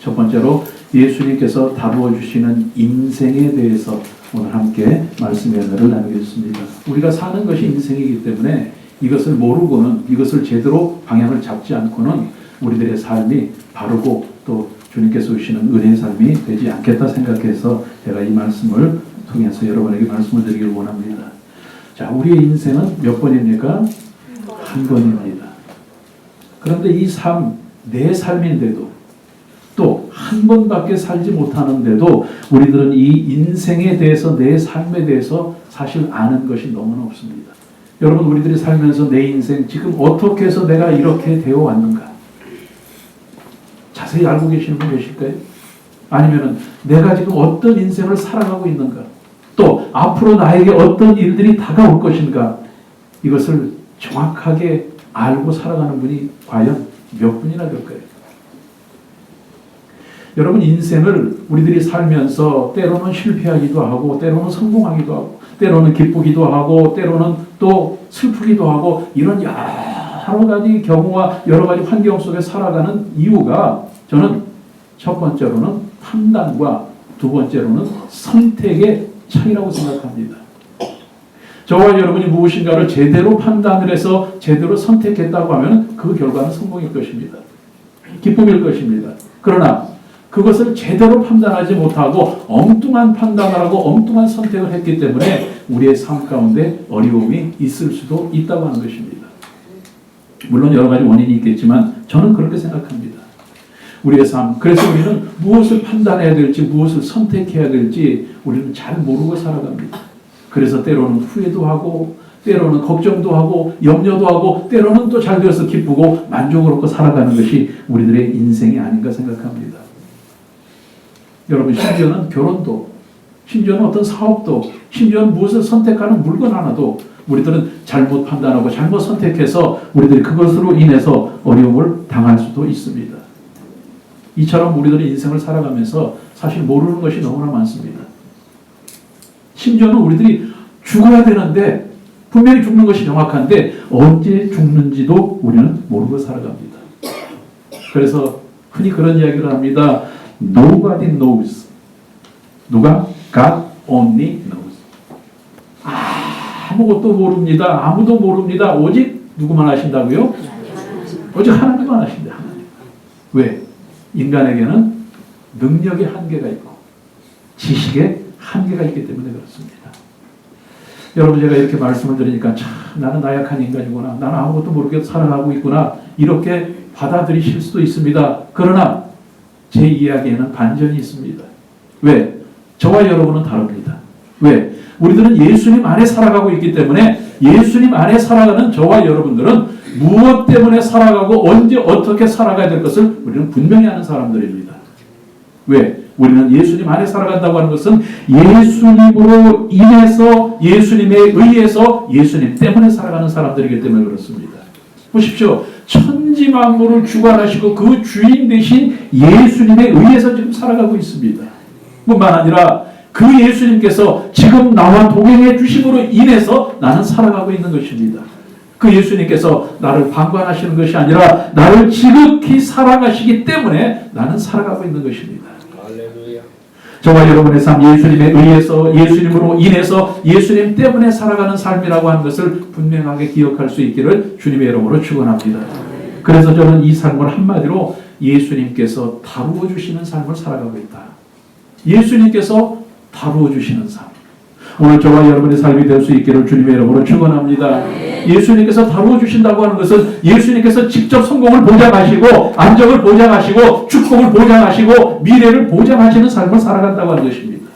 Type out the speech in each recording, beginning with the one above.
첫 번째로 예수님께서 다루어 주시는 인생에 대해서 오늘 함께 말씀의 은혜를 나누겠습니다. 우리가 사는 것이 인생이기 때문에 이것을 모르고는, 이것을 제대로 방향을 잡지 않고는 우리들의 삶이 바르고 또 주님께서 주시는 은혜의 삶이 되지 않겠다 생각해서 제가 이 말씀을 통해서 여러분에게 말씀을 드리길 원합니다. 자, 우리의 인생은 몇 번입니까? 한 번입니다. 그런데 이 삶, 내 삶인데도 또 한 번밖에 살지 못하는데도 우리들은 이 인생에 대해서, 내 삶에 대해서 사실 아는 것이 너무나 없습니다. 여러분, 우리들이 살면서 내 인생 지금 어떻게 해서 내가 이렇게 되어 왔는가 자세히 알고 계시는 분 계실까요? 아니면 내가 지금 어떤 인생을 살아가고 있는가, 또 앞으로 나에게 어떤 일들이 다가올 것인가, 이것을 정확하게 알고 살아가는 분이 과연 몇 분이나 될까요? 여러분, 인생을 우리들이 살면서 때로는 실패하기도 하고, 때로는 성공하기도 하고, 때로는 기쁘기도 하고, 때로는 또 슬프기도 하고, 이런 여러 가지 경우와 여러 가지 환경 속에 살아가는 이유가, 저는 첫 번째로는 판단과 두 번째로는 선택의 차이라고 생각합니다. 저와 여러분이 무엇인가를 제대로 판단을 해서 제대로 선택했다고 하면 그 결과는 성공일 것입니다. 기쁨일 것입니다. 그러나 그것을 제대로 판단하지 못하고 엉뚱한 판단을 하고 엉뚱한 선택을 했기 때문에 우리의 삶 가운데 어려움이 있을 수도 있다고 하는 것입니다. 물론 여러 가지 원인이 있겠지만 저는 그렇게 생각합니다. 우리의 삶, 그래서 우리는 무엇을 판단해야 될지, 무엇을 선택해야 될지 우리는 잘 모르고 살아갑니다. 그래서 때로는 후회도 하고, 때로는 걱정도 하고, 염려도 하고, 때로는 또 잘 되어서 기쁘고 만족을 얻고 살아가는 것이 우리들의 인생이 아닌가 생각합니다. 여러분, 심지어는 결혼도, 심지어는 어떤 사업도, 심지어는 무엇을 선택하는 물건 하나도 우리들은 잘못 판단하고 잘못 선택해서 우리들이 그것으로 인해서 어려움을 당할 수도 있습니다. 이처럼 우리들의 인생을 살아가면서 사실 모르는 것이 너무나 많습니다. 심지어는 우리들이 죽어야 되는데, 분명히 죽는 것이 정확한데 언제 죽는지도 우리는 모르고 살아갑니다. 그래서 흔히 그런 이야기를 합니다. Nobody knows. 누가? God only knows. 아무것도 모릅니다. 아무도 모릅니다. 오직 누구만 아신다고요? 오직 하나님만 아신다. 하나님. 왜? 인간에게는 능력의 한계가 있고 지식의 한계가 있기 때문에 그렇습니다. 여러분, 제가 이렇게 말씀을 드리니까 참 나는 나약한 인간이구나, 나는 아무것도 모르게 살아가고 있구나, 이렇게 받아들이실 수도 있습니다. 그러나 제 이야기에는 반전이 있습니다. 왜? 저와 여러분은 다릅니다. 왜? 우리들은 예수님 안에 살아가고 있기 때문에 예수님 안에 살아가는 저와 여러분들은 무엇 때문에 살아가고 언제 어떻게 살아가야 될 것을 우리는 분명히 아는 사람들입니다. 왜? 우리는 예수님 안에 살아간다고 하는 것은 예수님으로 인해서, 예수님에 의해서, 예수님 때문에 살아가는 사람들이기 때문에 그렇습니다. 보십시오. 천지 만물을 주관하시고 그 주인 되신 예수님에 의해서 지금 살아가고 있습니다. 뿐만 아니라 그 예수님께서 지금 나와 동행해 주심으로 인해서 나는 살아가고 있는 것입니다. 그 예수님께서 나를 방관하시는 것이 아니라 나를 지극히 사랑하시기 때문에 나는 살아가고 있는 것입니다. 할렐루야. 저와 여러분의 삶, 예수님에 의해서, 예수님으로 인해서, 예수님 때문에 살아가는 삶이라고 하는 것을 분명하게 기억할 수 있기를 주님의 이름으로 축원합니다. 그래서 저는 이 삶을 한마디로 예수님께서 다루어 주시는 삶을 살아가고 있다. 예수님께서 다루어 주시는 삶. 오늘 저와 여러분의 삶이 될 수 있기를 주님의 이름으로 축원합니다. 예수님께서 다루어 주신다고 하는 것은 예수님께서 직접 성공을 보장하시고, 안정을 보장하시고, 축복을 보장하시고, 미래를 보장하시는 삶을 살아간다고 하는 것입니다.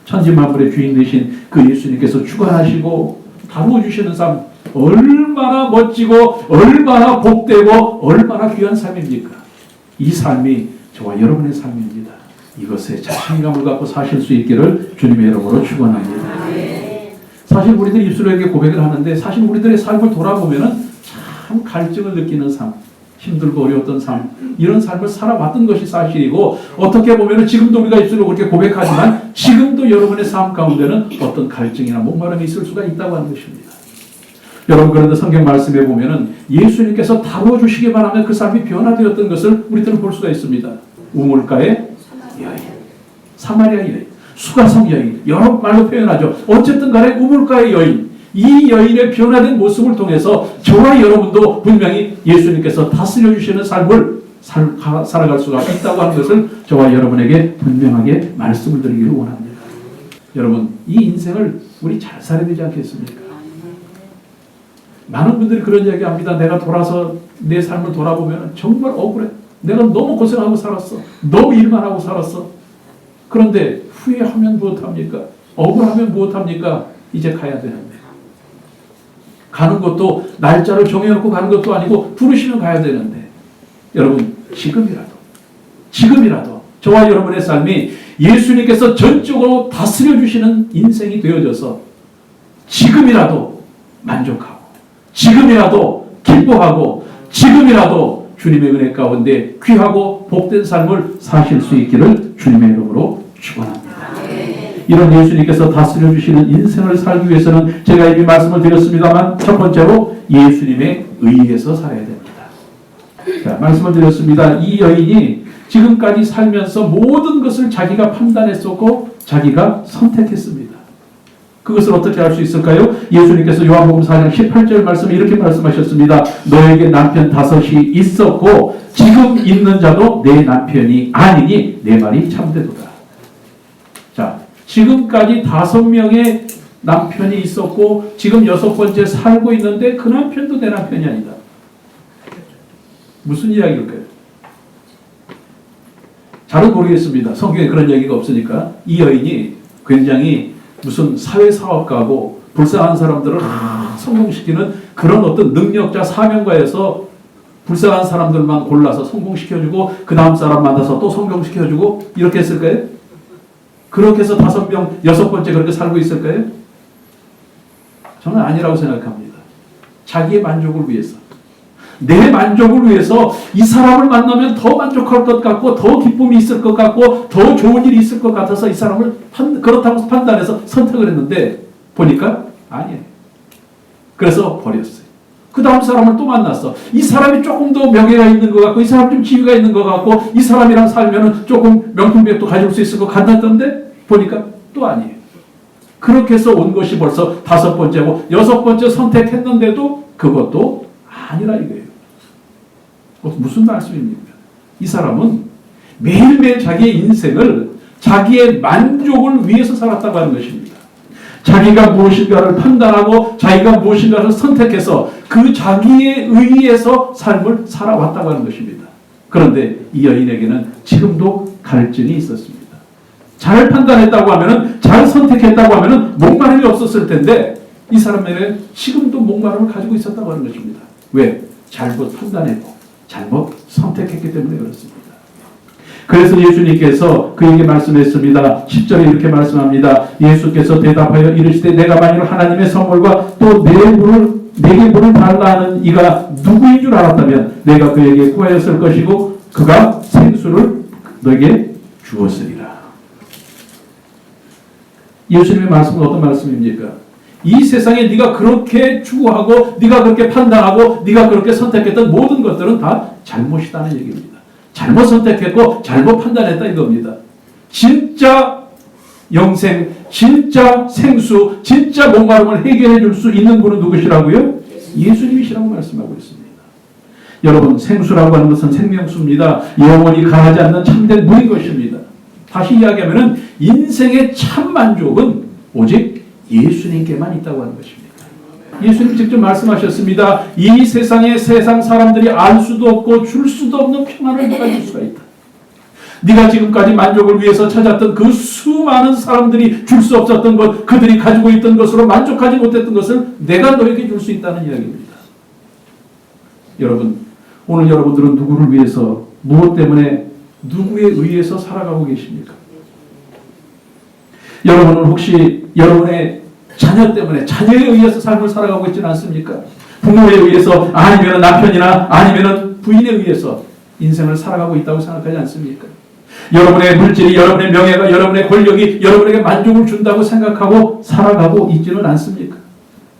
천지 만물의 주인 되신 그 예수님께서 주관하시고 다루어 주시는 삶, 얼마나 멋지고 얼마나 복되고 얼마나 귀한 삶입니까? 이 삶이 저와 여러분의 삶입니다. 이것에 자신감을 갖고 사실 수 있기를 주님의 이름으로 축원합니다. 사실 우리들이 입술로 이렇게 고백을 하는데 사실 우리들의 삶을 돌아보면은 참 갈증을 느끼는 삶, 힘들고 어려웠던 삶, 이런 삶을 살아왔던 것이 사실이고, 어떻게 보면은 지금도 우리가 입술로 그렇게 고백하지만 지금도 여러분의 삶 가운데는 어떤 갈증이나 목마름이 있을 수가 있다고 하는 것입니다. 여러분, 그런데 성경 말씀에 보면은 예수님께서 다루어 주시기만 하면 그 삶이 변화되었던 것을 우리들은 볼 수가 있습니다. 우물가의 여인, 사마리아 여인, 수가성 여인, 여러 말로 표현하죠. 어쨌든 간에 우물가의 여인, 이 여인의 변화된 모습을 통해서 저와 여러분도 분명히 예수님께서 다스려 주시는 삶을 살아갈 수가 있다고 하는 것을 저와 여러분에게 분명하게 말씀을 드리기를 원합니다. 여러분, 이 인생을 우리 잘 살아야 되지 않겠습니까? 많은 분들이 그런 이야기 합니다. 내가 돌아서 내 삶을 돌아보면 정말 억울해. 내가 너무 고생하고 살았어. 너무 일만 하고 살았어. 그런데 후회하면 무엇합니까? 억울하면 무엇합니까? 이제 가야 되는데. 가는 것도 날짜를 정해놓고 가는 것도 아니고 부르시면 가야 되는데. 여러분, 지금이라도 저와 여러분의 삶이 예수님께서 전적으로 다스려 주시는 인생이 되어져서 지금이라도 만족하고, 지금이라도 기뻐하고, 지금이라도 주님의 은혜 가운데 귀하고 복된 삶을 사실 수 있기를 주님의 이름으로 축원합니다. 이런 예수님께서 다스려 주시는 인생을 살기 위해서는 제가 이미 말씀을 드렸습니다만 첫 번째로 예수님의 의에서 살아야 됩니다. 자, 말씀을 드렸습니다. 이 여인이 지금까지 살면서 모든 것을 자기가 판단했었고 자기가 선택했습니다. 그것을 어떻게 할 수 있을까요? 예수님께서 요한복음 4장 18절 말씀에 이렇게 말씀하셨습니다. 너에게 남편 5이 있었고 지금 있는 자도 내 남편이 아니니 내 말이 참되도다. 자, 지금까지 5명의 남편이 있었고 지금 6번째 살고 있는데 그 남편도 내 남편이 아니다. 무슨 이야기일까요? 잘은 모르겠습니다. 성경에 그런 얘기가 없으니까. 이 여인이 굉장히 무슨 사회사업가고 불쌍한 사람들을 성공시키는 그런 어떤 능력자 사명가에서 불쌍한 사람들만 골라서 성공시켜주고 그 다음 사람 만나서 또 성공시켜주고 이렇게 했을까요? 그렇게 해서 5명, 6번째 그렇게 살고 있을까요? 저는 아니라고 생각합니다. 자기의 만족을 위해서. 내 만족을 위해서 이 사람을 만나면 더 만족할 것 같고 더 기쁨이 있을 것 같고 더 좋은 일이 있을 것 같아서 이 사람을 그렇다고 판단해서 선택을 했는데 보니까 아니에요. 그래서 버렸어요. 그 다음 사람을 또 만났어. 이 사람이 조금 더 명예가 있는 것 같고 이 사람 좀 지위가 있는 것 같고 이 사람이랑 살면 조금 명품백도 가질 수 있을 것 같았던데 보니까 또 아니에요. 그렇게 해서 온 것이 벌써 5번째고 6번째 선택했는데도 그것도 아니라 이거예요. 무슨 말씀입니까? 이 사람은 매일매일 자기의 인생을 자기의 만족을 위해서 살았다고 하는 것입니다. 자기가 무엇인가를 판단하고 자기가 무엇인가를 선택해서 그 자기의 의의에서 삶을 살아왔다고 하는 것입니다. 그런데 이 여인에게는 지금도 갈증이 있었습니다. 잘 판단했다고 하면은, 잘 선택했다고 하면은 목마름이 없었을 텐데 이 사람에게는 지금도 목마름을 가지고 있었다고 하는 것입니다. 왜? 잘못 판단했고 잘못 선택했기 때문에 그렇습니다. 그래서 예수님께서 그에게 말씀했습니다. 10절에 이렇게 말씀합니다. 예수께서 대답하여 이르시되 내가 만일 하나님의 선물과 또 내게 물을 달라 하는 이가 누구인 줄 알았다면 내가 그에게 구하였을 것이고 그가 생수를 너에게 주었으리라. 예수님의 말씀은 어떤 말씀입니까? 이 세상에 네가 그렇게 추구하고 네가 그렇게 판단하고 네가 그렇게 선택했던 모든 것들은 다 잘못이다는 얘기입니다. 잘못 선택했고 잘못 판단했다 이겁니다. 진짜 영생, 진짜 생수, 진짜 목마름을 해결해 줄 수 있는 분은 누구시라고요? 예수님이시라고 말씀하고 있습니다. 여러분, 생수라고 하는 것은 생명수입니다. 영원히 가하지 않는 참된 물인 것입니다. 다시 이야기하면 인생의 참 만족은 오직 예수님께만 있다고 하는 것입니다. 예수님 직접 말씀하셨습니다. 이 세상에 세상 사람들이 알 수도 없고 줄 수도 없는 평안을 내가 줄 수가 있다. 네가 지금까지 만족을 위해서 찾았던 그 수많은 사람들이 줄 수 없었던 것, 그들이 가지고 있던 것으로 만족하지 못했던 것을 내가 너에게 줄 수 있다는 이야기입니다. 여러분, 오늘 여러분들은 누구를 위해서, 무엇 때문에, 누구에 의해서 살아가고 계십니까? 여러분은 혹시 여러분의 자녀 때문에, 자녀에 의해서 삶을 살아가고 있지는 않습니까? 부모에 의해서, 아니면 남편이나 아니면 부인에 의해서 인생을 살아가고 있다고 생각하지 않습니까? 여러분의 물질이, 여러분의 명예가, 여러분의 권력이 여러분에게 만족을 준다고 생각하고 살아가고 있지는 않습니까?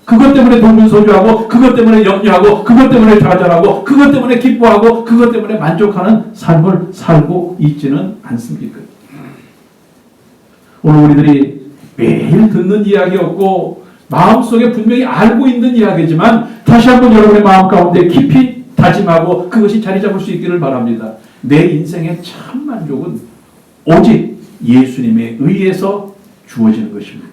그것 때문에 동분서주하고, 그것 때문에 염려하고, 그것 때문에 좌절하고, 그것 때문에 기뻐하고, 그것 때문에 만족하는 삶을 살고 있지는 않습니까? 오늘 우리들이 매일 듣는 이야기였고 마음속에 분명히 알고 있는 이야기지만 다시 한번 여러분의 마음 가운데 깊이 다짐하고 그것이 자리 잡을 수 있기를 바랍니다. 내 인생의 참 만족은 오직 예수님에 의해서 주어지는 것입니다.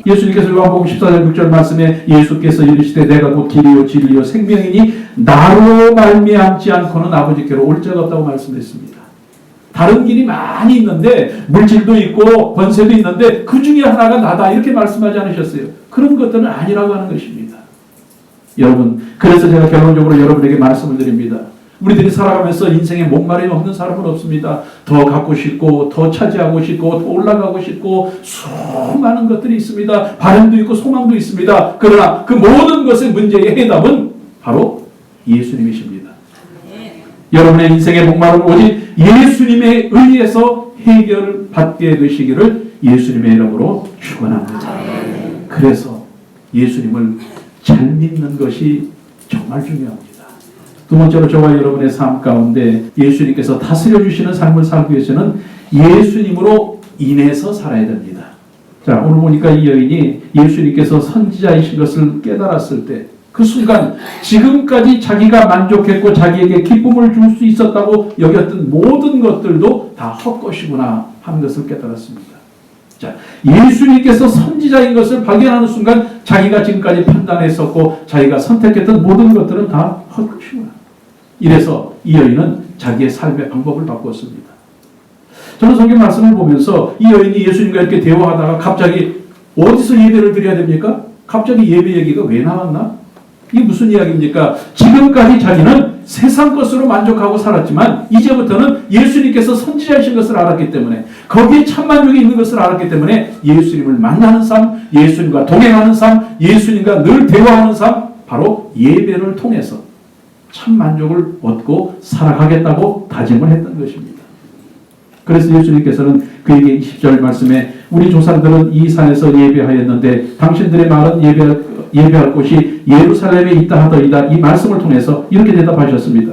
예수님께서 요한복음 14장 6절 말씀에 예수께서 이르시되 내가 곧 길이요 진리요 생명이니 나로 말미암지 않고는 아버지께로 올 자가 없다고 말씀했습니다. 다른 길이 많이 있는데 물질도 있고 번세도 있는데 그 중에 하나가 나다 이렇게 말씀하지 않으셨어요. 그런 것들은 아니라고 하는 것입니다. 여러분, 그래서 제가 결론적으로 여러분에게 말씀을 드립니다. 우리들이 살아가면서 인생에 목마름이 없는 사람은 없습니다. 더 갖고 싶고 더 차지하고 싶고 더 올라가고 싶고 수많은 것들이 있습니다. 바람도 있고 소망도 있습니다. 그러나 그 모든 것의 문제의 해답은 바로 예수님이십니다. 여러분의 인생의 목마름은 오직 예수님에 의해서 해결받게 되시기를 예수님의 이름으로 축원합니다. 그래서 예수님을 잘 믿는 것이 정말 중요합니다. 두 번째로 저와 여러분의 삶 가운데 예수님께서 다스려 주시는 삶을 살기 위해서는 예수님으로 인해서 살아야 됩니다. 자, 오늘 보니까 이 여인이 예수님께서 선지자이신 것을 깨달았을 때 그 순간 지금까지 자기가 만족했고 자기에게 기쁨을 줄 수 있었다고 여겼던 모든 것들도 다 헛것이구나 하는 것을 깨달았습니다. 자, 예수님께서 선지자인 것을 발견하는 순간 자기가 지금까지 판단했었고 자기가 선택했던 모든 것들은 다 헛것이구나. 이래서 이 여인은 자기의 삶의 방법을 바꾸었습니다. 저는 성경 말씀을 보면서 이 여인이 예수님과 이렇게 대화하다가 갑자기 어디서 예배를 드려야 됩니까? 갑자기 예배 얘기가 왜 나왔나? 이게 무슨 이야기입니까? 지금까지 자기는 세상 것으로 만족하고 살았지만 이제부터는 예수님께서 선지자이신 것을 알았기 때문에 거기에 참 만족이 있는 것을 알았기 때문에 예수님을 만나는 삶, 예수님과 동행하는 삶, 예수님과 늘 대화하는 삶, 바로 예배를 통해서 참 만족을 얻고 살아가겠다고 다짐을 했던 것입니다. 그래서 예수님께서는 그에게 20절 말씀에 우리 조상들은 이 산에서 예배하였는데 당신들의 말은 예배할 곳이 예루살렘에 있다 하더이다. 이 말씀을 통해서 이렇게 대답하셨습니다.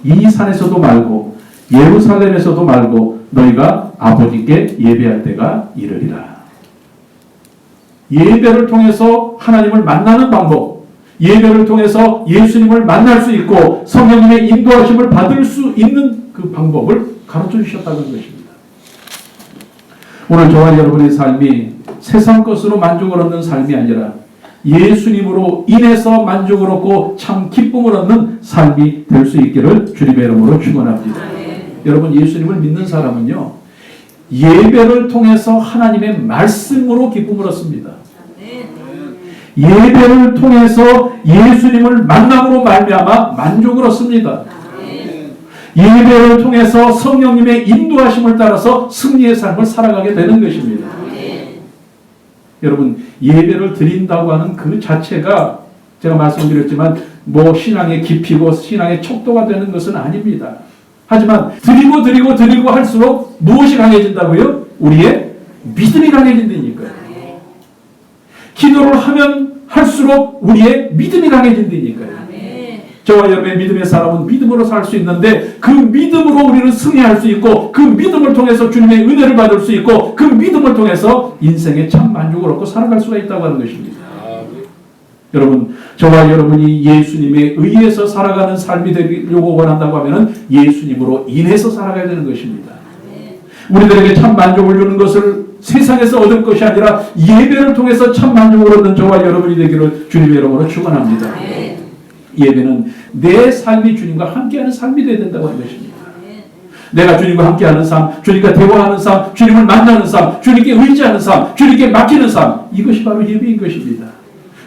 이 산에서도 말고 예루살렘에서도 말고 너희가 아버지께 예배할 때가 이르리라. 예배를 통해서 하나님을 만나는 방법, 예배를 통해서 예수님을 만날 수 있고 성령님의 인도하심을 받을 수 있는 그 방법을 가르쳐 주셨다는 것입니다. 오늘 저와 여러분의 삶이 세상 것으로 만족을 얻는 삶이 아니라 예수님으로 인해서 만족을 얻고 참 기쁨을 얻는 삶이 될 수 있기를 주님의 이름으로 축원합니다. 여러분, 예수님을 믿는 사람은요, 예배를 통해서 하나님의 말씀으로 기쁨을 얻습니다. 예배를 통해서 예수님을 만남으로 말미암아 만족을 얻습니다. 예배를 통해서 성령님의 인도하심을 따라서 승리의 삶을 살아가게 되는 것입니다. 여러분, 예배를 드린다고 하는 그 자체가 제가 말씀드렸지만 뭐 신앙의 깊이고 신앙의 척도가 되는 것은 아닙니다. 하지만 드리고 할수록 무엇이 강해진다고요? 우리의 믿음이 강해진다니까요. 기도를 하면 할수록 우리의 믿음이 강해진다니까요. 저와 여러분의 믿음의 사람은 믿음으로 살 수 있는데 그 믿음으로 우리는 승리할 수 있고 그 믿음을 통해서 주님의 은혜를 받을 수 있고 그 믿음을 통해서 인생의 참 만족을 얻고 살아갈 수가 있다고 하는 것입니다. 여러분, 저와 여러분이 예수님에 의해서 살아가는 삶이 되려고 원한다고 하면 예수님으로 인해서 살아가야 되는 것입니다. 우리들에게 참 만족을 주는 것을 세상에서 얻을 것이 아니라 예배를 통해서 참 만족을 얻는 저와 여러분이 되기를 주님의 이름으로 축원합니다. 예배는 내 삶이 주님과 함께하는 삶이 되어야 된다고 하는 것입니다. 내가 주님과 함께하는 삶, 주님과 대화하는 삶, 주님을 만나는 삶, 주님께 의지하는 삶, 주님께 맡기는 삶, 이것이 바로 예배인 것입니다.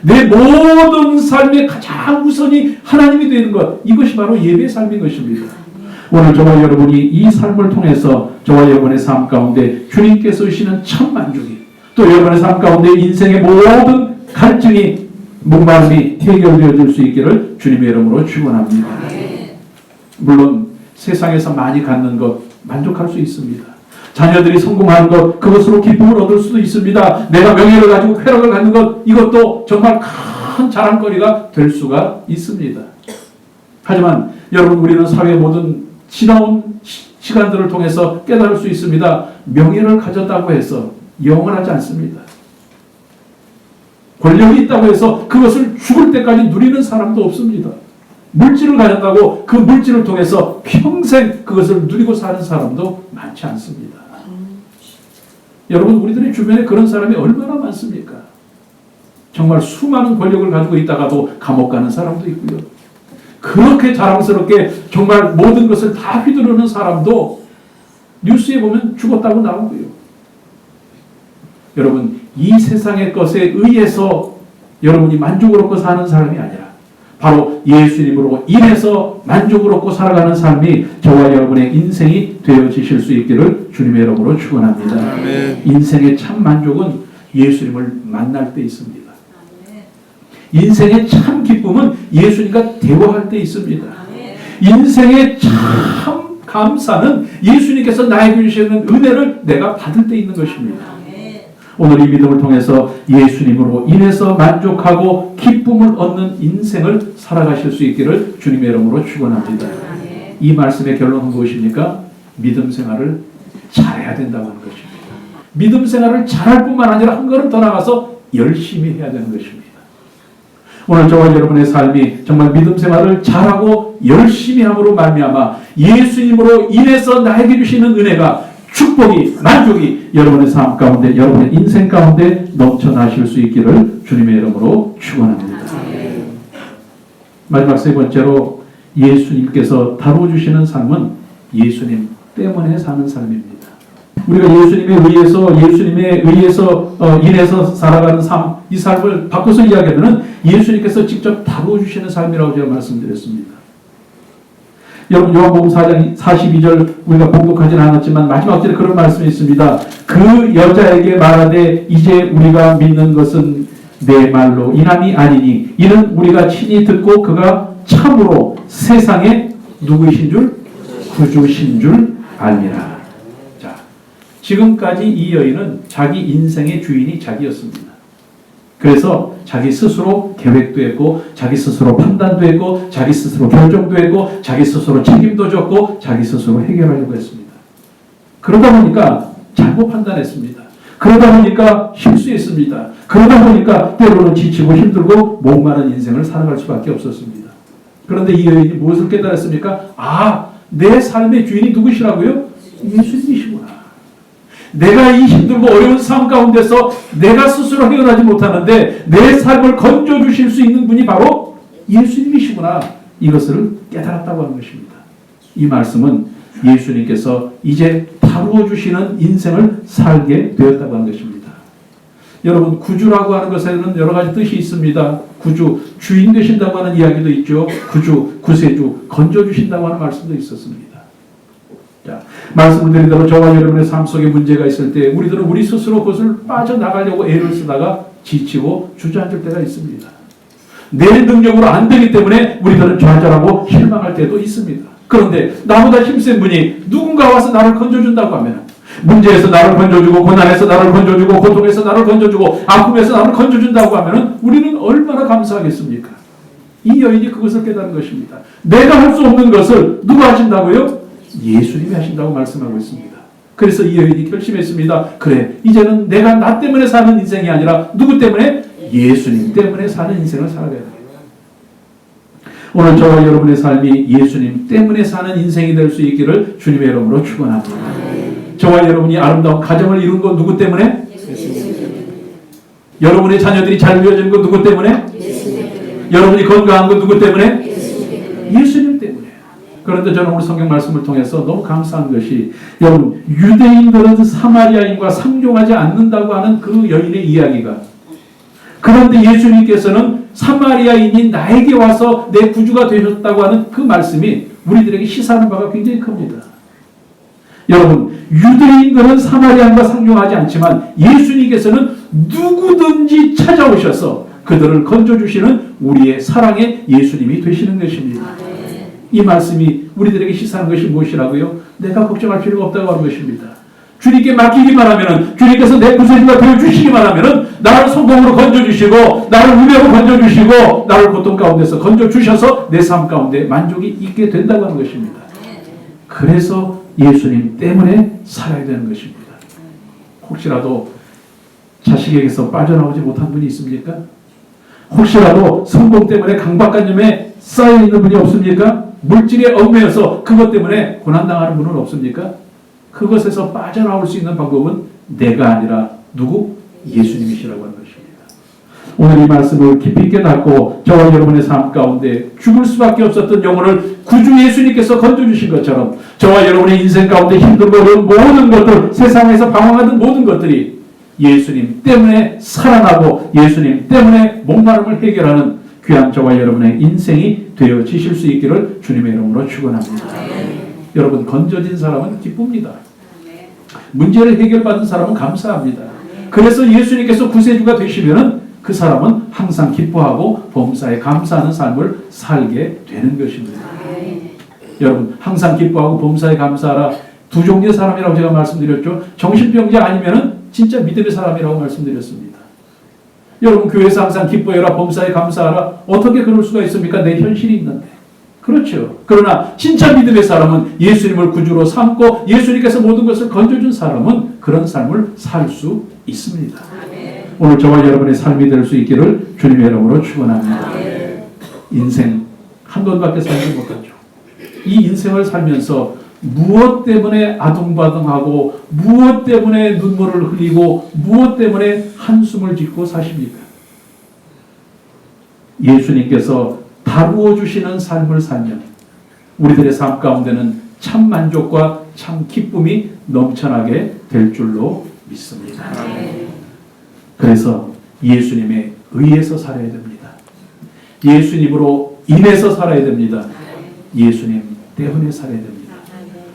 내 모든 삶의 가장 우선이 하나님이 되는 것, 이것이 바로 예배의 삶인 것입니다. 오늘 저와 여러분이 이 삶을 통해서 저와 여러분의 삶 가운데 주님께서 주시는 참 만족이, 또 여러분의 삶 가운데 인생의 모든 갈증이 목마름이 해결되어질 수 있기를 주님의 이름으로 축원합니다. 물론 세상에서 많이 갖는 것 만족할 수 있습니다. 자녀들이 성공하는 것, 그것으로 기쁨을 얻을 수도 있습니다. 내가 명예를 가지고 쾌락을 갖는 것, 이것도 정말 큰 자랑거리가 될 수가 있습니다. 하지만 여러분, 우리는 사회의 모든 지나온 시간들을 통해서 깨달을 수 있습니다. 명예를 가졌다고 해서 영원하지 않습니다. 권력이 있다고 해서 그것을 죽을 때까지 누리는 사람도 없습니다. 물질을 가졌다고 그 물질을 통해서 평생 그것을 누리고 사는 사람도 많지 않습니다. 여러분, 우리들의 주변에 그런 사람이 얼마나 많습니까? 정말 수많은 권력을 가지고 있다가도 감옥 가는 사람도 있고요. 그렇게 자랑스럽게 정말 모든 것을 다 휘두르는 사람도 뉴스에 보면 죽었다고 나오고요. 여러분, 이 세상의 것에 의해서 여러분이 만족을 얻고 사는 사람이 아니라 바로 예수님으로 인해서 만족을 얻고 살아가는 삶이 저와 여러분의 인생이 되어지실 수 있기를 주님의 이름으로 축원합니다. 아멘. 인생의 참 만족은 예수님을 만날 때 있습니다. 인생의 참 기쁨은 예수님과 대화할 때 있습니다. 인생의 참 감사는 예수님께서 나에게 주시는 은혜를 내가 받을 때 있는 것입니다. 오늘 이 믿음을 통해서 예수님으로 인해서 만족하고 기쁨을 얻는 인생을 살아가실 수 있기를 주님의 이름으로 축원합니다. 이 말씀의 결론은 무엇입니까? 믿음 생활을 잘해야 된다고 하는 것입니다. 믿음 생활을 잘할 뿐만 아니라 한 걸음 더 나가서 열심히 해야 되는 것입니다. 오늘 저와 여러분의 삶이 정말 믿음 생활을 잘하고 열심히 함으로 말미암아 예수님으로 인해서 나에게 주시는 은혜가, 축복이, 만족이 여러분의 삶 가운데, 여러분의 인생 가운데 넘쳐나실 수 있기를 주님의 이름으로 축원합니다. 마지막 세 번째로, 예수님께서 다루어주시는 삶은 예수님 때문에 사는 삶입니다. 우리가 예수님에 의해서 인해서 살아가는 삶, 이 삶을 바꿔서 이야기하면 예수님께서 직접 다루어주시는 삶이라고 제가 말씀드렸습니다. 여러분, 요한복음 4장 42절 우리가 봉독하지는 않았지만 마지막 절에 그런 말씀이 있습니다. 그 여자에게 말하되 이제 우리가 믿는 것은 내 말로 인함이 아니니 이는 우리가 친히 듣고 그가 참으로 세상에 누구이신 줄? 구주신 줄 알미라. 자, 지금까지 이 여인은 자기 인생의 주인이 자기였습니다. 그래서 자기 스스로 계획도 했고, 자기 스스로 판단도 했고, 자기 스스로 결정도 했고, 자기 스스로 책임도 졌고, 자기 스스로 해결하려고 했습니다. 그러다 보니까 잘못 판단했습니다. 그러다 보니까 실수했습니다. 그러다 보니까 때로는 지치고 힘들고 목마른 인생을 살아갈 수밖에 없었습니다. 그런데 이 여인이 무엇을 깨달았습니까? 아, 내 삶의 주인이 누구시라고요? 예수님이시구나. 내가 이 힘들고 어려운 삶 가운데서 내가 스스로 해결하지 못하는데 내 삶을 건져주실 수 있는 분이 바로 예수님이시구나. 이것을 깨달았다고 하는 것입니다. 이 말씀은 예수님께서 이제 다루어 주시는 인생을 살게 되었다고 하는 것입니다. 여러분, 구주라고 하는 것에는 여러 가지 뜻이 있습니다. 구주, 주인 되신다고 하는 이야기도 있죠. 구주, 구세주, 건져주신다고 하는 말씀도 있었습니다. 자, 말씀을 드린 대로 저와 여러분의 삶 속에 문제가 있을 때 우리들은 우리 스스로 그것을 빠져나가려고 애를 쓰다가 지치고 주저앉을 때가 있습니다. 내 능력으로 안 되기 때문에 우리들은 좌절하고 실망할 때도 있습니다. 그런데 나보다 힘센 분이 누군가 와서 나를 건져준다고 하면, 문제에서 나를 건져주고, 고난에서 나를 건져주고, 고통에서 나를 건져주고, 아픔에서 나를 건져준다고 하면 우리는 얼마나 감사하겠습니까? 이 여인이 그것을 깨달은 것입니다. 내가 할 수 없는 것을 누가 하신다고요? 예수님이 하신다고 말씀하고 있습니다. 그래서 이 여인이 결심했습니다. 그래, 이제는 내가 나 때문에 사는 인생이 아니라 누구 때문에? 예수님 때문에 사는 인생을 살아가야 돼요. 오늘 저와 여러분의 삶이 예수님 때문에 사는 인생이 될 수 있기를 주님의 이름으로 축원합니다. 저와 여러분이 아름다운 가정을 이룬 건 누구 때문에? 여러분의 자녀들이 잘 되어진 건 누구 때문에? 여러분이 건강한 건 누구 때문에? 예수님 때문에. 그런데 저는 오늘 성경 말씀을 통해서 너무 감사한 것이, 여러분, 유대인들은 사마리아인과 상종하지 않는다고 하는 그 여인의 이야기가, 그런데 예수님께서는 사마리아인이 나에게 와서 내 구주가 되셨다고 하는 그 말씀이 우리들에게 시사하는 바가 굉장히 큽니다. 여러분, 유대인들은 사마리아인과 상종하지 않지만 예수님께서는 누구든지 찾아오셔서 그들을 건져주시는 우리의 사랑의 예수님이 되시는 것입니다. 이 말씀이 우리들에게 시사하는 것이 무엇이라고요? 내가 걱정할 필요가 없다고 하는 것입니다. 주님께 맡기기만 하면은, 주님께서 내 구세주가 되어주시기만 하면은, 나를 성공으로 건져주시고, 나를 은혜로 건져주시고, 나를 고통 가운데서 건져주셔서 내 삶 가운데 만족이 있게 된다고 하는 것입니다. 그래서 예수님 때문에 살아야 되는 것입니다. 혹시라도 자식에게서 빠져나오지 못한 분이 있습니까? 혹시라도 성공 때문에 강박관념에 쌓여있는 분이 없습니까? 물질에 얽매여서 그것 때문에 고난당하는 분은 없습니까? 그것에서 빠져나올 수 있는 방법은 내가 아니라 누구? 예수님이시라고 하는 것입니다. 오늘 이 말씀을 깊이 깨닫고 저와 여러분의 삶 가운데 죽을 수밖에 없었던 영혼을 구주 예수님께서 건져주신 것처럼 저와 여러분의 인생 가운데 힘들고 어려운 모든 것들, 세상에서 방황하던 모든 것들이 예수님 때문에 살아나고 예수님 때문에 목마름을 해결하는 귀한 저와 여러분의 인생이 되어지실 수 있기를 주님의 이름으로 축원합니다. 여러분, 건져진 사람은 기쁩니다. 문제를 해결받은 사람은 감사합니다. 그래서 예수님께서 구세주가 되시면은 그 사람은 항상 기뻐하고 범사에 감사하는 삶을 살게 되는 것입니다. 여러분, 항상 기뻐하고 범사에 감사하라. 두 종류의 사람이라고 제가 말씀드렸죠. 정신병자 아니면은 진짜 믿음의 사람이라고 말씀드렸습니다. 여러분, 교회에서 항상 기뻐해라, 범사에 감사하라. 어떻게 그럴 수가 있습니까? 내 현실이 있는데. 그렇죠. 그러나 진짜 믿음의 사람은 예수님을 구주로 삼고 예수님께서 모든 것을 건져준 사람은 그런 삶을 살 수 있습니다. 오늘 저와 여러분의 삶이 될 수 있기를 주님의 이름으로 축원합니다. 인생 한 번밖에 살지 못하죠. 이 인생을 살면서 무엇 때문에 아둥바둥하고 무엇 때문에 눈물을 흘리고 무엇 때문에 한숨을 짓고 사십니까? 예수님께서 다루어 주시는 삶을 살면 우리들의 삶 가운데는 참 만족과 참 기쁨이 넘쳐나게 될 줄로 믿습니다. 그래서 예수님에 의해서 살아야 됩니다. 예수님으로 인해서 살아야 됩니다. 예수님 때문에 살아야 됩니다.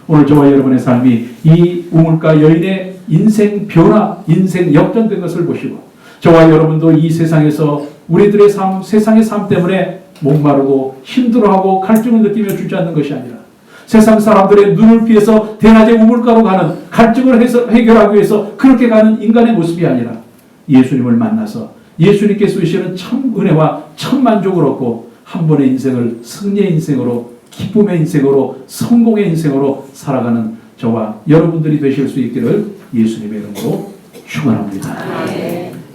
오늘 저와 여러분의 삶이 이 우물가 여인의 인생 변화, 인생 역전된 것을 보시고 저와 여러분도 이 세상에서 우리들의 삶, 세상의 삶 때문에 목마르고 힘들어하고 갈증을 느끼며 주지 않는 것이 아니라 세상 사람들의 눈을 피해서 대낮에 우물가로 가는 갈증을 해결하기 위해서 그렇게 가는 인간의 모습이 아니라 예수님을 만나서 예수님께서 주시는 참 은혜와 참 만족을 얻고 한 번의 인생을 승리의 인생으로, 기쁨의 인생으로, 성공의 인생으로 살아가는 저와 여러분들이 되실 수 있기를 예수님의 이름으로 축원합니다.